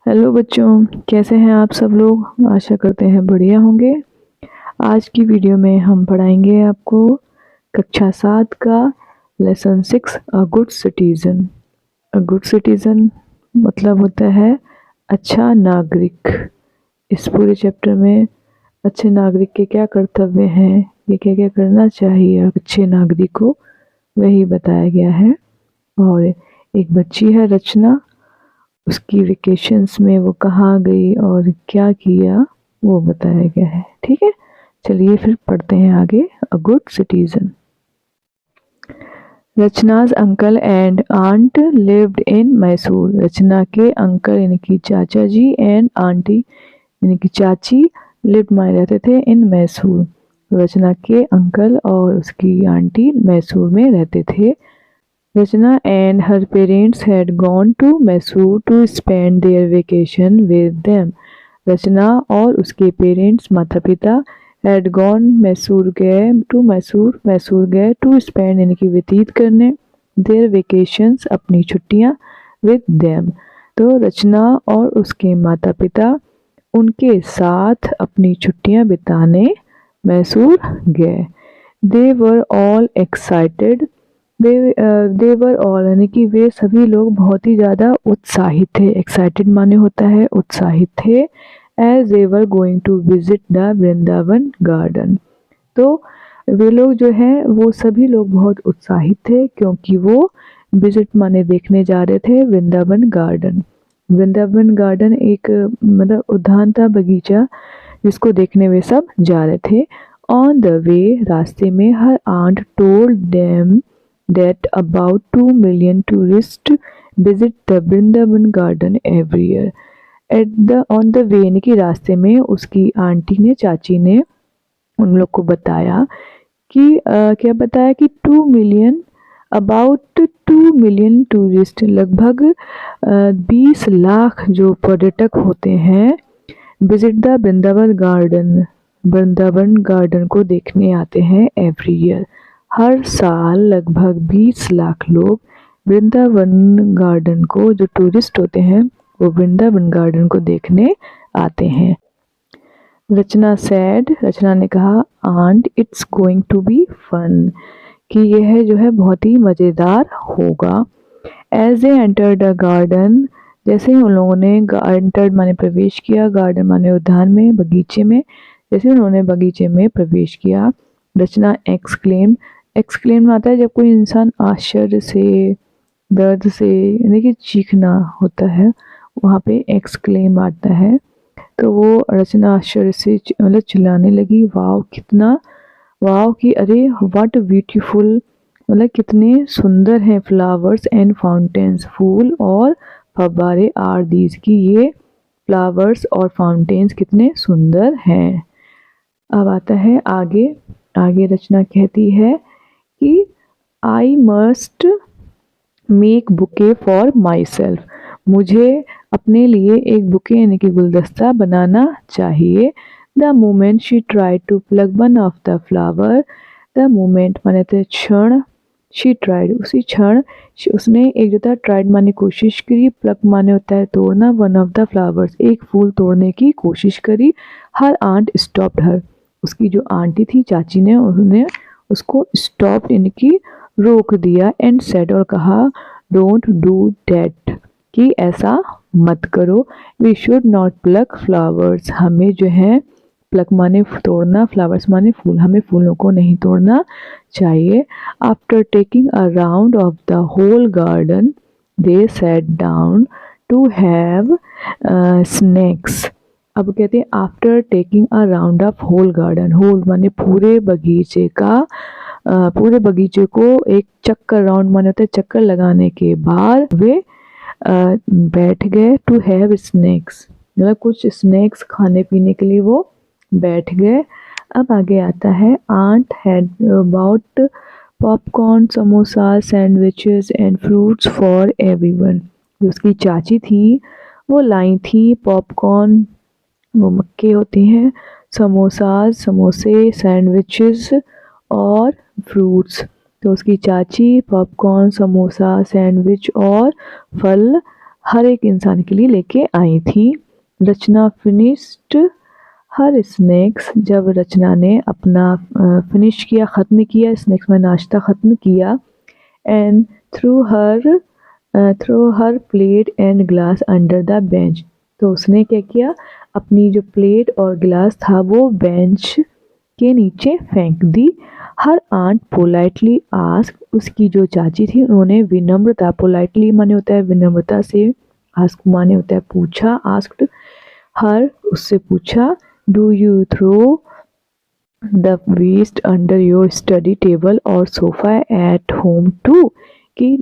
Hello बच्चों, कैसे हैं आप सब लोग। आशा करते हैं बढ़िया होंगे। आज की वीडियो में हम पढ़ाएंगे आपको कक्षा 7 का lesson 6 a good citizen. A good citizen मतलब होता है अच्छा नागरिक। इस पूरे चैप्टर में अच्छे नागरिक के क्या कर्तव्य हैं, ये क्या क्या करना चाहिए अच्छे नागरिक को, वही बताया गया है। और एक बच्ची है रचना, उसकी वेकेशंस में वो कहाँ गई और क्या किया वो बताया गया है। ठीक है, चलिए फिर पढ़ते हैं आगे। A good citizen. Rachna's uncle and aunt lived in Mysore. Rachna के अंकल यानी कि चाचा जी एंड आंटी यानी कि चाची लिव्ड में रहते थे इन मैसूर। रचना के अंकल और उसकी आंटी मैसूर में रहते थे। Rachna and her parents had gone to Mysore to spend their vacation with them. रचना और उसके पेरेंट्स माता पिता had gone मैसूर गए मैसूर गए to spend यानी कि व्यतीत करने their vacations अपनी छुट्टियाँ with them। तो रचना और उसके माता पिता उनके साथ अपनी छुट्टियाँ बिताने मैसूर गए। They were all excited। They were all यानी कि वे सभी लोग बहुत ही ज़्यादा उत्साहित थे। एक्साइटेड माने होता है उत्साहित थे। As they were going to visit the Vrindavan garden. तो वे लोग जो हैं वो सभी लोग बहुत उत्साहित थे क्योंकि वो विजिट माने देखने जा रहे थे वृंदावन गार्डन। वृंदावन गार्डन एक मतलब उद्यान था, बगीचा, जिसको देखने वे सब जा रहे थे। ऑन द वे रास्ते में her aunt told them that about 2 million tourists visit the Vrindavan garden every year. On the way यानी कि रास्ते में उसकी आंटी ने, चाची ने उन लोग को बताया कि क्या बताया कि 2 मिलियन अबाउट 2 मिलियन टूरिस्ट लगभग 20 लाख जो पर्यटक होते हैं visit the Vrindavan garden, Vrindavan garden को देखने आते हैं एवरी ईयर। हर साल लगभग 20 लाख लोग वृंदावन गार्डन को, जो टूरिस्ट होते हैं वो वृंदावन गार्डन को देखने आते हैं। रचना सैड, रचना ने कहा aunt it's going to be fun, कि यह जो है बहुत ही मज़ेदार होगा। As a enter the garden, जैसे ही उन लोगों ने एंटर्ड माने प्रवेश किया, गार्डन माने उद्यान में, बगीचे में, जैसे उन्होंने बगीचे में प्रवेश किया, रचना एक्सक्लेम आता है जब कोई इंसान आश्चर्य से, दर्द से यानी कि चीखना होता है, वहाँ पे एक्सक्लेम आता है। तो वो रचना आश्चर्य से मतलब चिल्लाने लगी, वाव कितना, वाव कि अरे व्हाट ब्यूटीफुल, मतलब कितने सुंदर हैं फ्लावर्स एंड फाउंटेन्स, फूल और फव्वारे आर दीज, की ये फ्लावर्स और फाउंटेन्स कितने सुंदर हैं। अब आता है आगे। आगे रचना कहती है कि I must make bouquet for my self, मुझे अपने लिए एक बुके यानी कि गुलदस्ता बनाना चाहिए। The moment she try to pluck one of the flower, the moment माने थे क्षण, शी ट्राइड उसी क्षण उसने एक जो था ट्राइड माने कोशिश करी, प्लग माने होता है तोड़ना, वन ऑफ द फ्लावर्स एक फूल तोड़ने की कोशिश करी। हर आंट स्टॉप्ड हर, उसकी जो आंटी थी, चाची ने, उन्होंने उसको स्टॉप यानी कि रोक दिया। एंड सेड, और कहा डोंट डू डैट, कि ऐसा मत करो। We should not pluck flowers, हमें जो है प्लक माने तोड़ना, फ्लावर्स माने फूल, हमें फूलों को नहीं तोड़ना चाहिए। After taking a round of the whole garden they sat down to have snacks. अब कहते हैं after taking a round of whole garden, whole माने पूरे बगीचे का, पूरे बगीचे को एक चक्कर, राउंड माने होता है चक्कर लगाने के बाद वे बैठ गए। टू हैव स्नैक्स मतलब कुछ स्नैक्स खाने पीने के लिए वो बैठ गए। अब आगे आता है aunt had about popcorn, samosa, sandwiches and fruits for everyone. जो उसकी चाची थी वो लाई थी पॉपकॉर्न, वो मक्के होते हैं, समोसा, समोसे, सैंडविचेस और फ्रूट्स। तो उसकी चाची पॉपकॉर्न, समोसा, सैंडविच और फल हर एक इंसान के लिए लेके आई थी। रचना फिनिश्ड हर स्नैक्स, जब रचना ने अपना फिनिश किया, ख़त्म किया, स्नैक्स में नाश्ता ख़त्म किया, and through her plate and glass under the bench. तो उसने क्या किया, अपनी जो प्लेट और गिलास था वो बेंच के नीचे फेंक दी। हर आंट पोलाइटली आस्क, उसकी जो चाची थी उन्होंने विनम्रता, पोलाइटली माने होता है विनम्रता से, आस्क माने होता है पूछा, आस्क्ड हर, उससे पूछा, do you throw the waste under your study table और सोफा एट होम टू, कि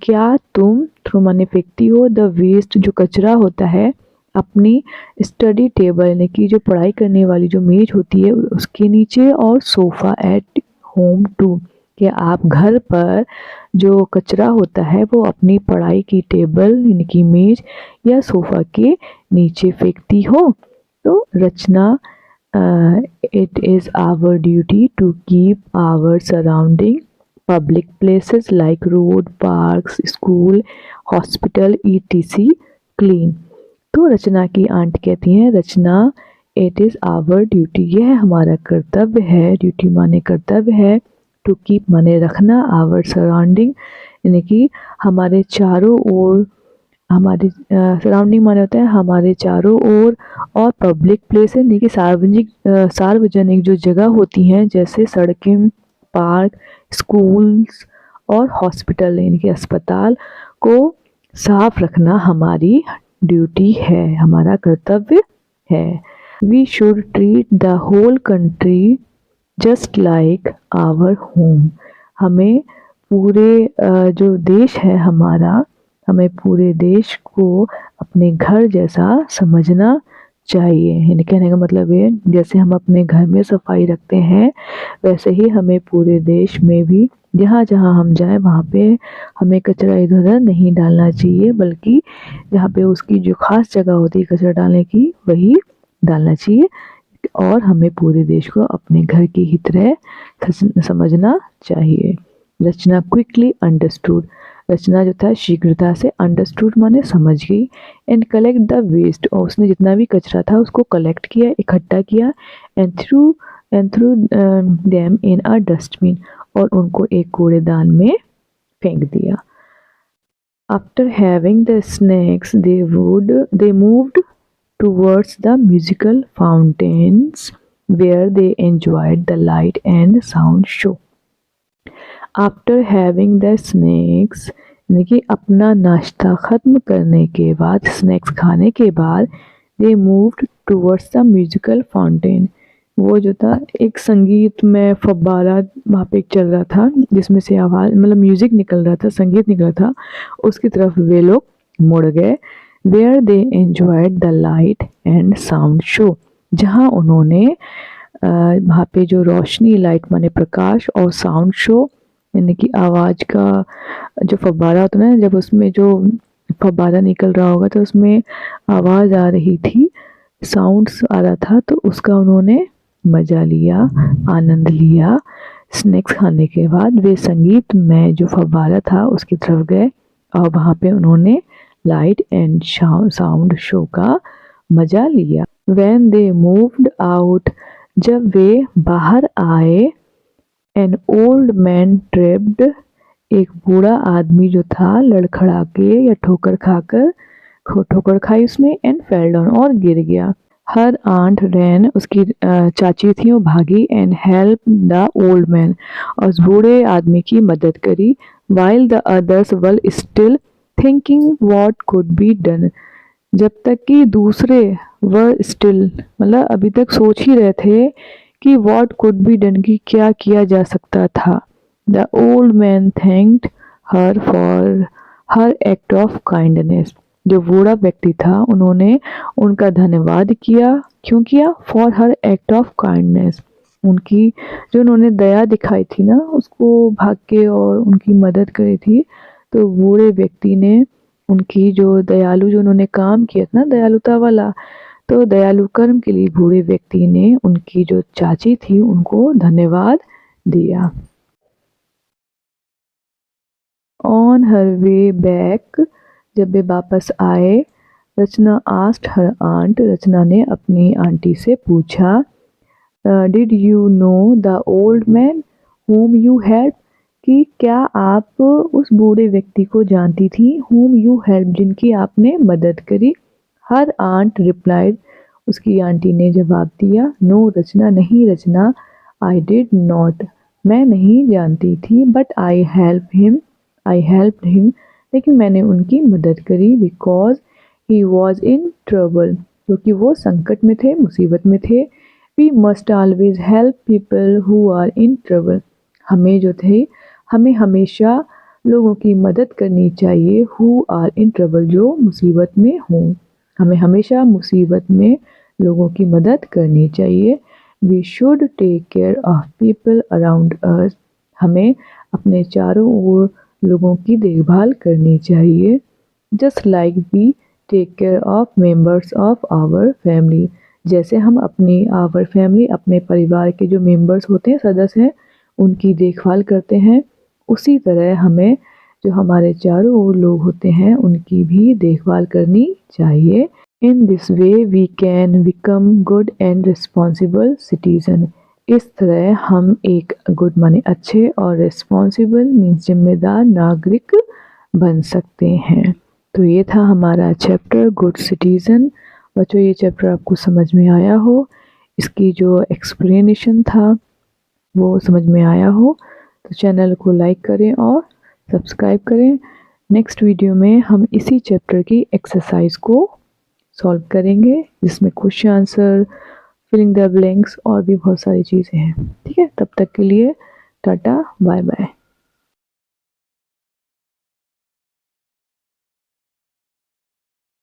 क्या तुम, थ्रो माने फेंकती हो, द वेस्ट जो कचरा होता है अपनी स्टडी टेबल यानी कि जो पढ़ाई करने वाली जो मेज होती है उसके नीचे, और सोफ़ा एट होम टू, कि आप घर पर जो कचरा होता है वो अपनी पढ़ाई की टेबल यानी कि मेज या सोफ़ा के नीचे फेंकती हो। तो रचना, it is our duty to keep our surrounding public places like road, parks, school, hospital etc clean। तो रचना की आंट कहती हैं, रचना इट इज़ आवर ड्यूटी, यह हमारा कर्तव्य है, ड्यूटी माने कर्तव्य है, टू कीप माने रखना, आवर सराउंडिंग यानी कि हमारे चारों ओर, हमारे सराउंडिंग माने होता है हमारे चारों ओर, और पब्लिक प्लेस यानी कि सार्वजनिक जो जगह होती हैं जैसे सड़कें, पार्क, स्कूल्स और हॉस्पिटल यानी कि अस्पताल को साफ रखना हमारी ड्यूटी है, हमारा कर्तव्य है। We should treat the whole country just like our home, हमें पूरे जो देश है हमारा, हमें पूरे देश को अपने घर जैसा समझना चाहिए। यानी कहने का मतलब है जैसे हम अपने घर में सफाई रखते हैं वैसे ही हमें पूरे देश में भी जहाँ जहाँ हम जाएं वहाँ पे हमें कचरा इधर उधर नहीं डालना चाहिए, बल्कि जहाँ पे उसकी जो खास जगह होती है कचरा डालने की वही डालना चाहिए, और हमें पूरे देश को अपने घर की ही तरह समझना चाहिए। रचना क्विकली अंडरस्टूड, रचना जो था शीघ्रता से, अंडरस्टूड माने समझ गई, एंड कलेक्ट द वेस्ट, और उसने जितना भी कचरा था उसको कलेक्ट किया, इकट्ठा किया, and through them in a dustbin, और उनको एक कूड़ेदान में फेंक दिया। After having the snacks they moved towards the musical fountains where they enjoyed the light and sound show। After having the snacks यानी कि अपना नाश्ता ख़त्म करने के बाद, स्नैक्स खाने के बाद, they moved towards the musical fountain, वो जो था एक संगीत में फव्वारा वहाँ पे चल रहा था जिसमें से आवाज़ मतलब म्यूज़िक निकल रहा था, संगीत निकल रहा था, उसकी तरफ वे लोग मुड़ गए। Where they enjoyed the light and sound show, जहाँ उन्होंने वहाँ पे जो रोशनी, लाइट माने प्रकाश, और साउंड शो यानी कि आवाज़ का जो फव्वारा होता है ना, जब उसमें जो फव्वारा निकल रहा होगा तो उसमें आवाज़ आ रही थी, साउंड्स आ रहा था, तो उसका उन्होंने मज़ा लिया, आनंद लिया। स्नैक्स खाने के बाद वे संगीत में जो फव्वारा था उसकी तरफ गए और वहाँ पे उन्होंने लाइट एंड साउंड शो का मज़ा लिया। When they moved out, जब वे बाहर आए, an old man tripped, एक बूढ़ा आदमी जो था लड़खड़ा के या ठोकर खाई उसने, एंड फेल डाउन, और गिर गया। हर आंट रैन, उसकी चाची थी वो भागी, and help the old man, और उस बूढ़े आदमी की मदद करी। While the others were still thinking what could be done, जब तक कि दूसरे वर स्टिल मतलब अभी तक सोच ही रहे थे कि व्हाट कुड बी डन, की क्या किया जा सकता था। The old man thanked her for her act of kindness, जो बूढ़ा व्यक्ति था उन्होंने उनका धन्यवाद किया, क्यों किया, for her act of kindness, उनकी जो उन्होंने दया दिखाई थी ना, उसको भाग के और उनकी मदद करी थी, तो बूढ़े व्यक्ति ने उनकी जो दयालु जो उन्होंने काम किया था ना दयालुता वाला, तो दयालु कर्म के लिए बूढ़े व्यक्ति ने उनकी जो चाची थी उनको धन्यवाद दिया। ऑन हर वे बैक जब वे वापस आए, रचना आस्क्ड हर आंट, रचना ने अपनी आंटी से पूछा, did you know the old man whom you helped, कि क्या आप उस बूढ़े व्यक्ति को जानती थी, whom you helped, जिनकी आपने मदद करी। हर आंट रिप्लाइड, उसकी आंटी ने जवाब दिया, नो रचना, नहीं रचना, आई डिड नॉट, मैं नहीं जानती थी, बट आई हेल्प्ड हिम, लेकिन मैंने उनकी मदद करी, because he was in trouble, क्योंकि वो संकट में थे, मुसीबत में थे। We must always help people who are in trouble, हमें हमेशा लोगों की मदद करनी चाहिए, हु आर इन ट्रबल, जो मुसीबत में हों। हमें हमेशा मुसीबत में लोगों की मदद करनी चाहिए। We should take care of people around us, हमें अपने चारों ओर लोगों की देखभाल करनी चाहिए। Just like we take care of members of our family, जैसे हम आवर फैमिली, अपने परिवार के जो मेंबर्स होते हैं, सदस्य हैं, उनकी देखभाल करते हैं, उसी तरह हमें जो हमारे चारों ओर लोग होते हैं उनकी भी देखभाल करनी चाहिए। In this way we can become good and responsible citizen, इस तरह हम एक गुड माने अच्छे और रिस्पॉन्सिबल मीन्स जिम्मेदार नागरिक बन सकते हैं। तो ये था हमारा चैप्टर गुड सिटीजन। बच्चों, ये चैप्टर आपको समझ में आया हो, इसकी जो एक्सप्लेनेशन था वो समझ में आया हो, तो चैनल को लाइक करें और सब्सक्राइब करें। नेक्स्ट वीडियो में हम इसी चैप्टर की एक्सरसाइज को सॉल्व करेंगे, जिसमें question answer, filling the blanks और भी बहुत सारी चीज़ें हैं। ठीक है, तब तक के लिए टाटा, बाय बाय।